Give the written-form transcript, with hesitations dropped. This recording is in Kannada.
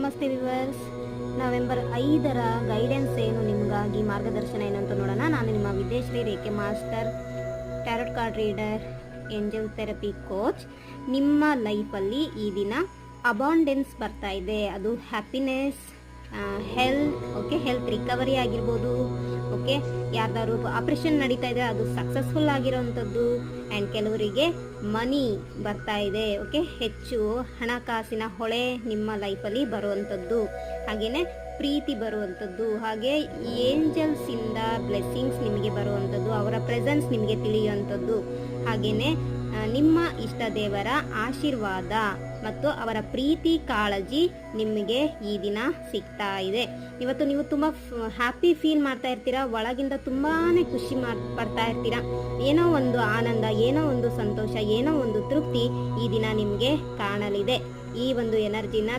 ನಮಸ್ತೆ ವಿವರ್ಸ್. ನವೆಂಬರ್ 5ರ ಗೈಡೆನ್ಸ್ ಏನು, ನಿಮಗಾಗಿ ಮಾರ್ಗದರ್ಶನ ಏನು ಅಂತ ನೋಡೋಣ. ನಾನು ನಿಮ್ಮ ವಿದ್ಯಾಶ್ರೀ ರೇಖೆ master, tarot card reader, angel therapy coach. ನಿಮ್ಮ ಲೈಫಲ್ಲಿ ಈ ದಿನ ಅಬಾಂಡೆನ್ಸ್ ಬರ್ತಾ ಇದೆ. ಅದು ಹ್ಯಾಪಿನೆಸ್, ಹೆಲ್ತ್, ಹೆಲ್ತ್ ರಿಕವರಿ ಆಗಿರ್ಬೋದು. ಯಾರ್ದಾದ್ರು ಆಪರೇಷನ್ ನಡೀತಾ ಇದೆ, ಅದು ಸಕ್ಸಸ್ಫುಲ್ ಆಗಿರೋವಂಥದ್ದು. ಆ್ಯಂಡ್ ಕೆಲವರಿಗೆ ಮನಿ ಬರ್ತಾ ಇದೆ. ಹೆಚ್ಚು ಹಣಕಾಸಿನ ಹೊಳೆ ನಿಮ್ಮ ಲೈಫಲ್ಲಿ ಬರುವಂಥದ್ದು. ಹಾಗೆಯೇ ಪ್ರೀತಿ ಬರುವಂಥದ್ದು. ಹಾಗೆ ಏಂಜಲ್ಸಿಂದ ಬ್ಲೆಸ್ಸಿಂಗ್ಸ್ ನಿಮಗೆ ಬರುವಂಥದ್ದು, ಅವರ ಪ್ರೆಸೆನ್ಸ್ ನಿಮಗೆ ತಿಳಿಯುವಂಥದ್ದು. ಹಾಗೆಯೇ ನಿಮ್ಮ ಇಷ್ಟ ದೇವರ ಆಶೀರ್ವಾದ ಮತ್ತು ಅವರ ಪ್ರೀತಿ ಕಾಳಜಿ ನಿಮಗೆ ಈ ದಿನ ಸಿಗ್ತಾ ಇದೆ. ಇವತ್ತು ನೀವು ತುಂಬ ಹ್ಯಾಪಿ ಫೀಲ್ ಮಾಡ್ತಾ ಇರ್ತೀರಾ, ಒಳಗಿಂದ ತುಂಬಾ ಖುಷಿ ಪಡ್ತಾ ಇರ್ತೀರಾ. ಏನೋ ಒಂದು ಆನಂದ, ಏನೋ ಒಂದು ಸಂತೋಷ, ಏನೋ ಒಂದು ತೃಪ್ತಿ ಈ ದಿನ ನಿಮಗೆ ಕಾಣಲಿದೆ. ಈ ಒಂದು ಎನರ್ಜಿನ